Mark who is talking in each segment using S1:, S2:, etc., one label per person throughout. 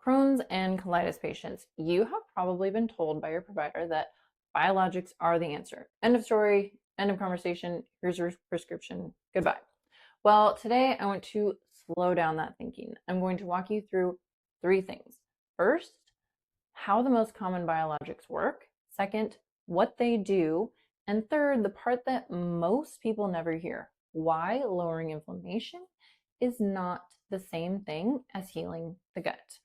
S1: Crohn's and colitis patients, you have probably been told by your provider that biologics are the answer. End of story, end of conversation. Here's your prescription. Goodbye. Well, today I want to slow down that thinking. I'm going to walk you through three things. First, how the most common biologics work. Second, what they do. And third, the part that most people never hear, why lowering inflammation is not the same thing as healing the gut.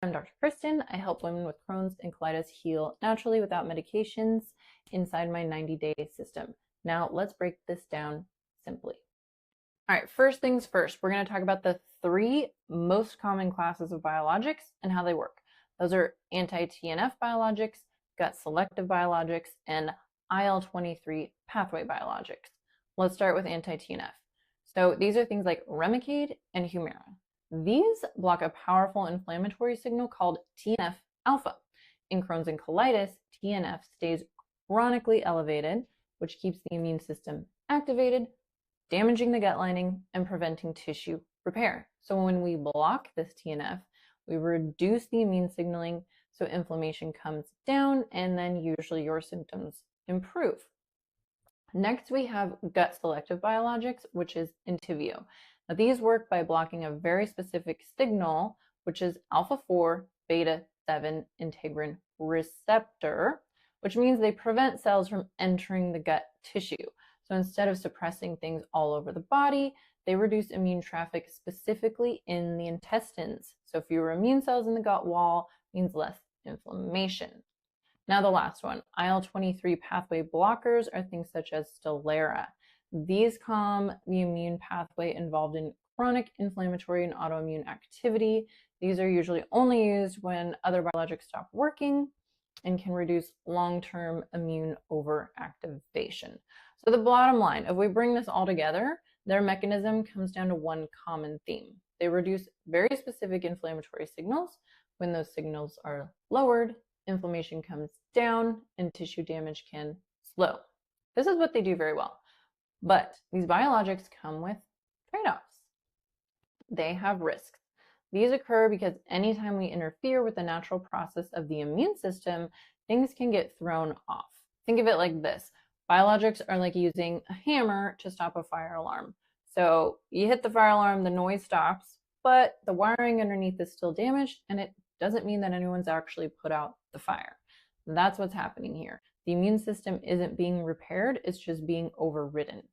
S1: I'm Dr. Kristen. I help women with Crohn's and colitis heal naturally without medications inside my 90-day system. Now let's break this down simply. All right, first things first, we're going to talk about the three most common classes of biologics and how they work. Those are anti-TNF biologics, gut-selective biologics, and IL-23 pathway biologics. Let's start with anti-TNF. So these are things like Remicade and Humira. These block a powerful inflammatory signal called TNF-alpha. In Crohn's and colitis, TNF stays chronically elevated, which keeps the immune system activated, damaging the gut lining and preventing tissue repair. So when we block this TNF, we reduce the immune signaling, so inflammation comes down, and then usually your symptoms improve. Next, we have gut-selective biologics, which is Entyvio. Now, these work by blocking a very specific signal, which is alpha-4 beta-7 integrin receptor, which means they prevent cells from entering the gut tissue. So instead of suppressing things all over the body, they reduce immune traffic specifically in the intestines. So fewer immune cells in the gut wall means less inflammation. Now the last one, IL-23 pathway blockers are things such as Stelara. These calm the immune pathway involved in chronic inflammatory and autoimmune activity. These are usually only used when other biologics stop working and can reduce long-term immune overactivation. So the bottom line, if we bring this all together, their mechanism comes down to one common theme. They reduce very specific inflammatory signals. When those signals are lowered, inflammation comes down and tissue damage can slow. This is what they do very well. But these biologics come with trade-offs. They have risks. These occur because anytime we interfere with the natural process of the immune system, things can get thrown off. Think of it like this. Biologics are like using a hammer to stop a fire alarm. So you hit the fire alarm, the noise stops, but the wiring underneath is still damaged, and it doesn't mean that anyone's actually put out the fire. That's what's happening here. The immune system isn't being repaired, it's just being overridden.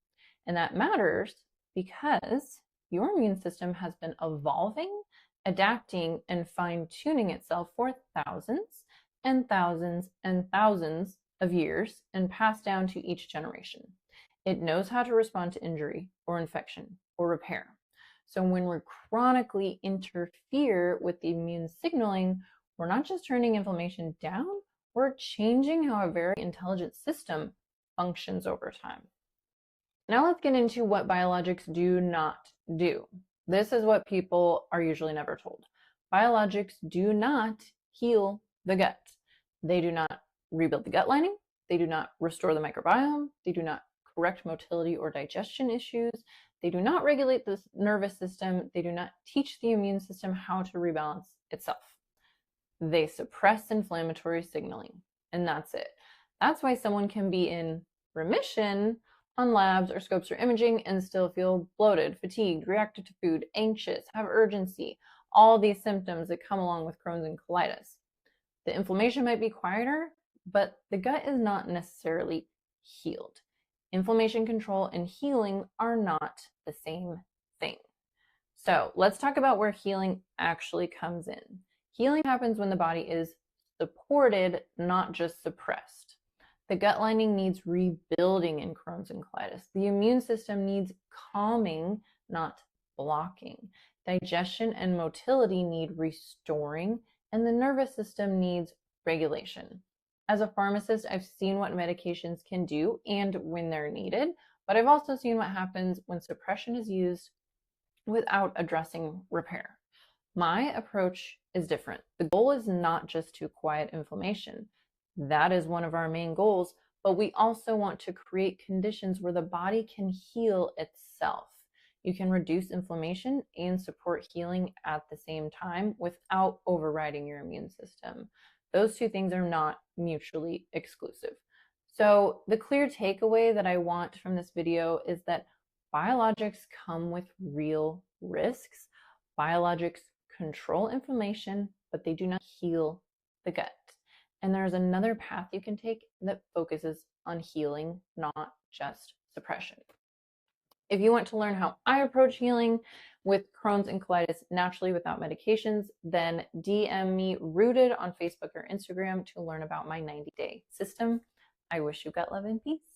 S1: And that matters because your immune system has been evolving, adapting, and fine-tuning itself for thousands and thousands and thousands of years and passed down to each generation. It knows how to respond to injury or infection or repair. So when we chronically interfere with the immune signaling, we're not just turning inflammation down, we're changing how a very intelligent system functions over time. Now let's get into what biologics do not do. This is what people are usually never told. Biologics do not heal the gut. They do not rebuild the gut lining. They do not restore the microbiome. They do not correct motility or digestion issues. They do not regulate the nervous system. They do not teach the immune system how to rebalance itself. They suppress inflammatory signaling, and that's it. That's why someone can be in remission on labs or scopes or imaging and still feel bloated, fatigued, reactive to food, anxious, have urgency, all these symptoms that come along with Crohn's and colitis. The inflammation might be quieter, but the gut is not necessarily healed. Inflammation control and healing are not the same thing. So let's talk about where healing actually comes in. Healing happens when the body is supported, not just suppressed. The gut lining needs rebuilding in Crohn's and colitis. The immune system needs calming, not blocking. Digestion and motility need restoring, and the nervous system needs regulation. As a pharmacist, I've seen what medications can do and when they're needed, but I've also seen what happens when suppression is used without addressing repair. My approach is different. The goal is not just to quiet inflammation. That is one of our main goals, but we also want to create conditions where the body can heal itself. You can reduce inflammation and support healing at the same time without overriding your immune system. Those two things are not mutually exclusive. So the clear takeaway that I want from this video is that biologics come with real risks. Biologics control inflammation, but they do not heal the gut. And there's another path you can take that focuses on healing, not just suppression. If you want to learn how I approach healing with Crohn's and colitis naturally without medications, then DM me Rooted on Facebook or Instagram to learn about my 90-day system. I wish you gut, love, and peace.